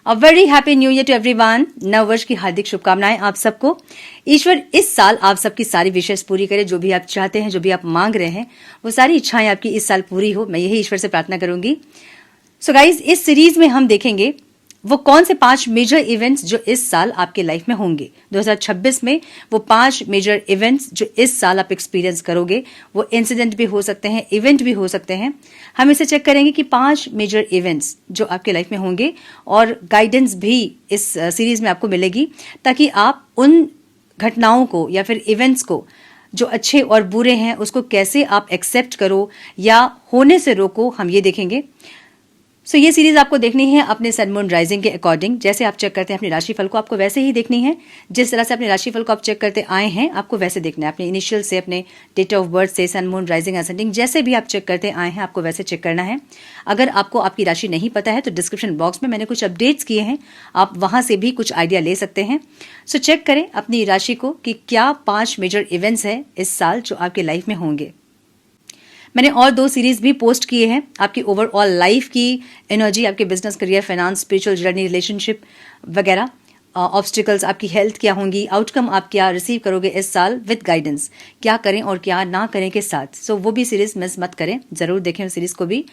A very happy new year to everyone. नव वर्ष की हार्दिक शुभकामनाएं आप सबको। ईश्वर इस साल आप सबकी सारी विशेष पूरी करे। जो भी आप चाहते हैं, जो भी आप मांग रहे हैं, वो सारी इच्छाएं आपकी इस साल पूरी हो, मैं यही ईश्वर से प्रार्थना करूंगी। सो गाइज, इस सीरीज में हम देखेंगे वो कौन से 5 मेजर इवेंट्स जो इस साल आपके लाइफ में होंगे। 2026 में वो 5 मेजर इवेंट्स जो इस साल आप एक्सपीरियंस करोगे, वो इंसिडेंट भी हो सकते हैं, इवेंट भी हो सकते हैं। हम इसे चेक करेंगे कि 5 मेजर इवेंट्स जो आपके लाइफ में होंगे, और गाइडेंस भी इस सीरीज में आपको मिलेगी, ताकि आप उन घटनाओं को या फिर इवेंट्स को जो अच्छे और बुरे हैं उसको कैसे आप एक्सेप्ट करो या होने से रोको, हम ये देखेंगे। सो ये सीरीज आपको देखनी है अपने सन मून राइजिंग के अकॉर्डिंग। जैसे आप चेक करते हैं अपनी राशिफल को, आपको वैसे ही देखनी है। जिस तरह से अपने राशिफल को आप चेक करते आए हैं, आपको वैसे देखना है। अपने इनिशियल से, अपने डेट ऑफ बर्थ से, सन मून राइजिंग असेंडिंग, जैसे भी आप चेक करते आए हैं, आपको वैसे चेक करना है। अगर आपको आपकी राशि नहीं पता है तो डिस्क्रिप्शन बॉक्स में मैंने कुछ अपडेट्स किए हैं, आप वहां से भी कुछ आइडिया ले सकते हैं। सो चेक करें अपनी राशि को कि क्या 5 मेजर इवेंट्स हैं इस साल जो आपके लाइफ में होंगे। मैंने और 2 सीरीज भी पोस्ट किए हैं आपकी ओवरऑल लाइफ की एनर्जी, आपके business, career, finance, spiritual journey, relationship वगैरह, ऑब्स्टिकल्स, आपकी हेल्थ क्या होंगी, आउटकम आप क्या रिसीव करोगे इस साल विद गाइडेंस, क्या करें और क्या ना करें के साथ। सो वो भी सीरीज मिस मत करें, जरूर देखें उस सीरीज को भी।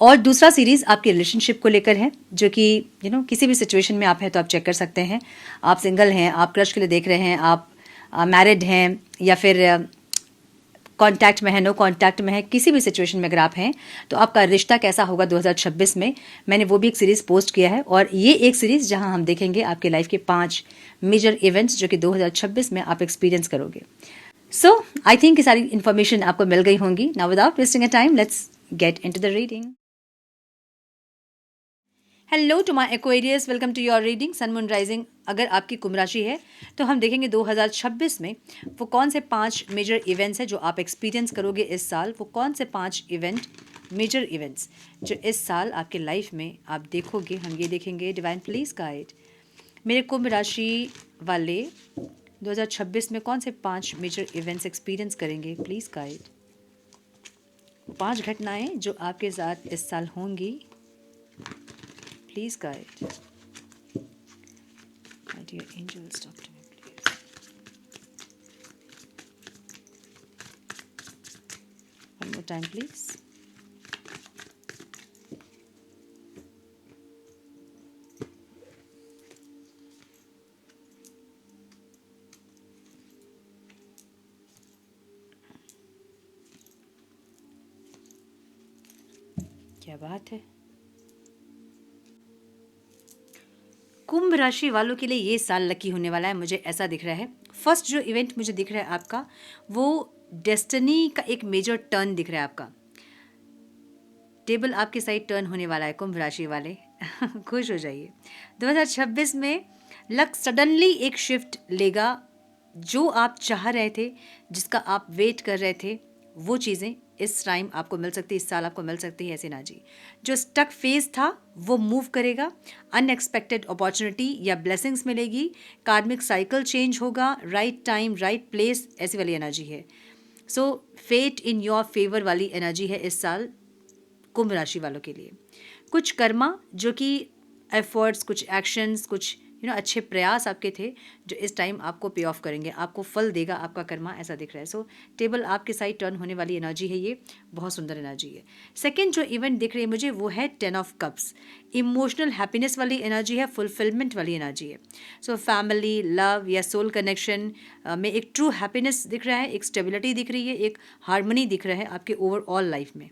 और दूसरा सीरीज आपके रिलेशनशिप को लेकर है, जो कि किसी भी सिचुएशन में आप हैं तो आप चेक कर सकते हैं। आप सिंगल हैं, आप क्रश के लिए देख रहे हैं, आप मैरिड हैं, या फिर कांटेक्ट में है, नो कांटेक्ट में है, किसी भी सिचुएशन में अगर आप हैं तो आपका रिश्ता कैसा होगा 2026 में, मैंने वो भी एक सीरीज पोस्ट किया है। और ये एक सीरीज जहां हम देखेंगे आपके लाइफ के 5 मेजर इवेंट्स जो कि 2026 में आप एक्सपीरियंस करोगे। सो आई थिंक ये सारी इन्फॉर्मेशन आपको मिल गई होंगी। Now without wasting a time, let's get into the reading. Hello to my Aquarius, welcome to your reading sun moon rising. अगर आपकी कुंभ राशि है तो हम देखेंगे 2026 में वो कौन से 5 मेजर इवेंट्स हैं जो आप एक्सपीरियंस करोगे इस साल। वो कौन से 5 मेजर इवेंट्स जो इस साल आपके लाइफ में आप देखोगे, हम ये देखेंगे। डिवाइन प्लीज गाइड मेरे कुंभ राशि वाले 2026 में कौन से 5 मेजर इवेंट्स एक्सपीरियंस करेंगे, प्लीज गाइड। 5 घटनाएं जो आपके साथ इस साल होंगी, please guide. My dear angels, talk to me, please. One more time, please. क्या बात है। कुंभ राशि वालों के लिए ये साल लकी होने वाला है, मुझे ऐसा दिख रहा है। फर्स्ट जो इवेंट मुझे दिख रहा है आपका, वो डेस्टिनी का एक मेजर टर्न दिख रहा है आपका। टेबल आपके साइड टर्न होने वाला है कुंभ राशि वाले। खुश हो जाइए। 2026 में लक सडनली एक शिफ्ट लेगा। जो आप चाह रहे थे, जिसका आप वेट कर रहे थे, वो चीज़ें इस टाइम आपको मिल सकती है, इस साल आपको मिल सकती है। ऐसे ना जी, जो स्टक फेज था वो मूव करेगा। अनएक्सपेक्टेड अपॉर्चुनिटी या ब्लेसिंग्स मिलेगी। कार्मिक साइकिल चेंज होगा। राइट टाइम, राइट प्लेस, ऐसी वाली एनर्जी है। सो फेट इन योर फेवर वाली एनर्जी है इस साल कुंभ राशि वालों के लिए। कुछ कर्मा जो कि एफर्ट्स, कुछ एक्शंस, कुछ अच्छे प्रयास आपके थे, जो इस टाइम आपको पे ऑफ करेंगे, आपको फल देगा आपका कर्मा, ऐसा दिख रहा है। सो टेबल आपके साइड टर्न होने वाली एनर्जी है, ये बहुत सुंदर एनर्जी है। सेकंड जो इवेंट दिख रही है मुझे, वो है 10 ऑफ कप्स। इमोशनल हैप्पीनेस वाली एनर्जी है, फुलफिलमेंट वाली एनर्जी है। सो फैमिली, लव या सोल कनेक्शन में एक ट्रू हैप्पीनेस दिख रहा है, एक स्टेबिलिटी दिख रही है, एक हार्मनी दिख रहा है आपके ओवरऑल लाइफ में।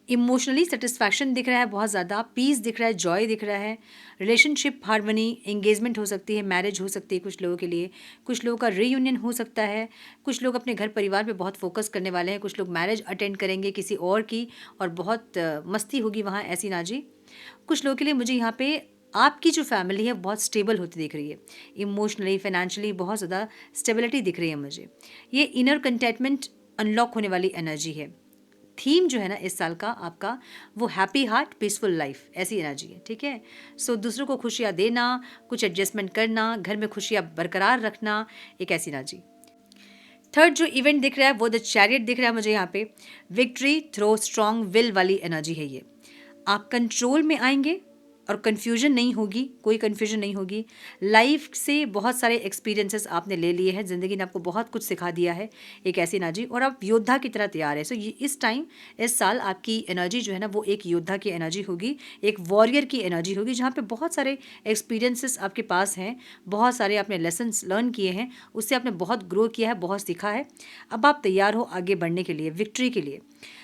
इमोशनली सेटिस्फैक्शन दिख रहा है, बहुत ज़्यादा पीस दिख रहा है, जॉय दिख रहा है। रिलेशनशिप हार्मनी, एंगेजमेंट हो सकती है, मैरिज हो सकती है कुछ लोगों के लिए, कुछ लोगों का रीयूनियन हो सकता है। कुछ लोग अपने घर परिवार पे बहुत फोकस करने वाले हैं, कुछ लोग मैरिज अटेंड करेंगे किसी और की, और बहुत मस्ती होगी वहाँ, ऐसी ना जी। कुछ लोगों के लिए मुझे यहाँ पे आपकी जो फैमिली है बहुत स्टेबल होती दिख रही है। इमोशनली, फाइनेंशियली बहुत ज़्यादा स्टेबिलिटी दिख रही है मुझे। ये इनर कंटेंटमेंट अनलॉक होने वाली एनर्जी है। थीम जो है ना इस साल का आपका, वो हैप्पी हार्ट पीसफुल लाइफ, ऐसी एनर्जी है, ठीक है। सो दूसरों को खुशियाँ देना, कुछ एडजस्टमेंट करना, घर में खुशियाँ बरकरार रखना, एक ऐसी एनर्जी। थर्ड जो इवेंट दिख रहा है वो द चैरियट दिख रहा है मुझे यहाँ पे। विक्ट्री थ्रो स्ट्रॉन्ग विल वाली एनर्जी है ये। आप कंट्रोल में आएंगे, और कन्फ्यूजन नहीं होगी, कोई कन्फ्यूजन नहीं होगी। लाइफ से बहुत सारे एक्सपीरियंसेस आपने ले लिए हैं, ज़िंदगी ने आपको बहुत कुछ सिखा दिया है, एक ऐसी एनर्जी, और आप योद्धा की तरह तैयार है। सो इस टाइम, इस साल आपकी एनर्जी जो है ना वो एक योद्धा की एनर्जी होगी, एक वॉरियर की एनर्जी होगी, जहाँ पे बहुत सारे एक्सपीरियंसेस आपके पास हैं, बहुत सारे आपने लेसन्स लर्न किए हैं, उससे आपने बहुत ग्रो किया है, बहुत सीखा है। अब आप तैयार हो आगे बढ़ने के लिए, विक्ट्री के लिए।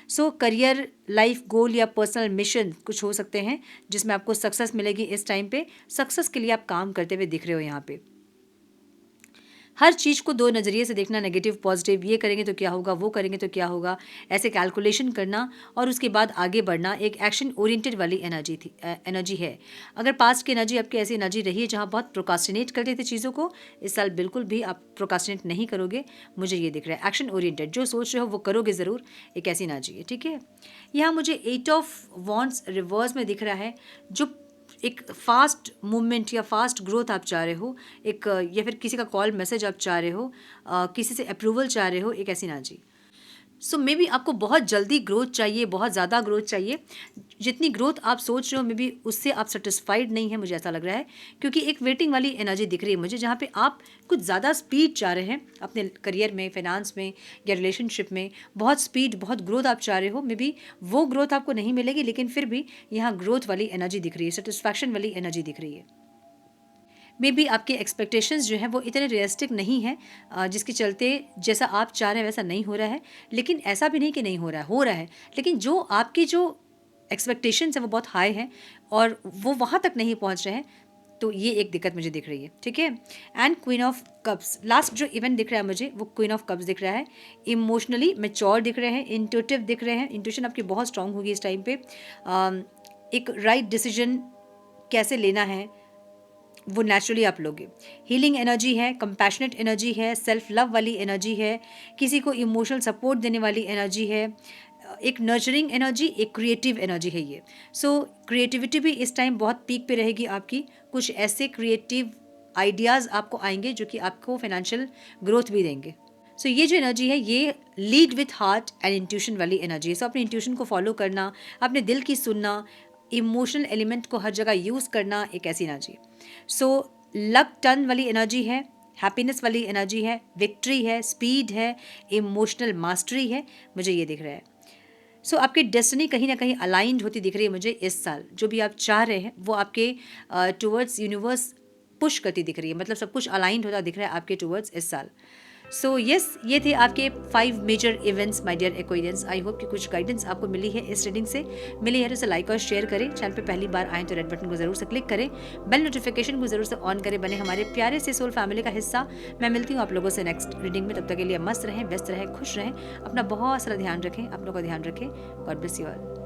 सो करियर, लाइफ गोल या पर्सनल मिशन कुछ हो सकते हैं जिसमें आपको सक्सेस मिलेगी इस टाइम पे। सक्सेस के लिए आप काम करते हुए दिख रहे हो यहाँ पे। हर चीज़ को दो नज़रिए से देखना, नेगेटिव पॉजिटिव, ये करेंगे तो क्या होगा, वो करेंगे तो क्या होगा, ऐसे कैलकुलेशन करना और उसके बाद आगे बढ़ना, एक एक्शन ओरिएंटेड वाली एनर्जी है। अगर पास्ट की एनर्जी आपकी ऐसी एनर्जी रही है जहाँ बहुत प्रोकास्टिनेट करते थे चीज़ों को, इस साल बिल्कुल भी आप प्रोकास्टिनेट नहीं करोगे, मुझे ये दिख रहा है। एक्शन ओरिएंटेड, जो सोच रहे हो वो करोगे ज़रूर, एक ऐसी एनर्जी है, ठीक है। यहाँ मुझे 8 ऑफ वॉन्ड्स रिवर्स में दिख रहा है, जो एक फास्ट मूवमेंट या फास्ट ग्रोथ आप चाह रहे हो, एक या फिर किसी का कॉल मैसेज आप चाह रहे हो, किसी से अप्रूवल चाह रहे हो, एक ऐसी एनर्जी। सो मे बी आपको बहुत जल्दी ग्रोथ चाहिए, बहुत ज़्यादा ग्रोथ चाहिए। जितनी ग्रोथ आप सोच रहे हो मे बी उससे आप सेटिस्फाइड नहीं है, मुझे ऐसा लग रहा है, क्योंकि एक वेटिंग वाली एनर्जी दिख रही है मुझे, जहाँ पे आप कुछ ज़्यादा स्पीड चाह रहे हैं अपने करियर में, फाइनेंस में या रिलेशनशिप में। बहुत स्पीड, बहुत ग्रोथ आप चाह रहे हो, मे बी वो ग्रोथ आपको नहीं मिलेगी, लेकिन फिर भी यहाँ ग्रोथ वाली एनर्जी दिख रही है, सेटिस्फैक्शन वाली एनर्जी दिख रही है। मे बी आपके एक्सपेक्टेशंस जो हैं वो इतने रियलिस्टिक नहीं हैं, जिसके चलते जैसा आप चाह रहे हैं वैसा नहीं हो रहा है। लेकिन ऐसा भी नहीं कि नहीं हो रहा है, लेकिन जो आपकी जो एक्सपेक्टेशंस हैं वो बहुत हाई हैं और वो वहाँ तक नहीं पहुँच रहे हैं, तो ये एक दिक्कत मुझे दिख रही है, ठीक है। And queen of cups, last जो इवेंट दिख रहा है मुझे वो क्वीन ऑफ कप्स दिख रहा है। इमोशनली मैच्योर दिख रहे हैं, इंट्यूटिव दिख रहे हैं, इंट्यूशन आपकी बहुत स्ट्रांग होगी इस टाइम पे। एक राइट डिसीजन कैसे लेना है वो नेचुरली आप लोगे। हीलिंग एनर्जी है, कंपैशनेट एनर्जी है, सेल्फ लव वाली एनर्जी है, किसी को इमोशनल सपोर्ट देने वाली एनर्जी है, एक नर्चरिंग एनर्जी, एक क्रिएटिव एनर्जी है ये। सो क्रिएटिविटी भी इस टाइम बहुत पीक पे रहेगी आपकी। कुछ ऐसे क्रिएटिव आइडियाज़ आपको आएंगे जो कि आपको फाइनेंशियल ग्रोथ भी देंगे। सो ये जो एनर्जी है ये lead with heart and intuition वाली एनर्जी है। सो अपने इंट्यूशन को फॉलो करना, अपने दिल की सुनना, इमोशनल एलिमेंट को हर जगह यूज़ करना, एक ऐसी एनर्जी। सो लक टर्न वाली एनर्जी है, हैप्पीनेस वाली एनर्जी है, विक्ट्री है, स्पीड है, इमोशनल मास्टरी है, मुझे ये दिख रहा है। सो आपकी डेस्टिनी कहीं ना कहीं अलाइंड होती दिख रही है मुझे इस साल। जो भी आप चाह रहे हैं वो आपके टुवर्ड्स यूनिवर्स पुश करती दिख रही है, मतलब सब कुछ अलाइंड होता दिख रहा है आपके टुवर्ड्स इस साल। सो यस, ये थे आपके 5 major events my dear Aquarians. I hope कि कुछ गाइडेंस आपको मिली है इस रीडिंग से। मिली है तो इसे लाइक और शेयर करें। चैनल पे पहली बार आएँ तो रेड बटन को ज़रूर से क्लिक करें, बेल नोटिफिकेशन को ज़रूर से ऑन करें, बने हमारे प्यारे से सोल फैमिली का हिस्सा। मैं मिलती हूँ आप लोगों से नेक्स्ट रीडिंग में। तब तक के लिए मस्त रहें, व्यस्त रहें, खुश रहें, अपना बहुत सारा ध्यान रखें, अपनों का ध्यान रखें। God bless you all.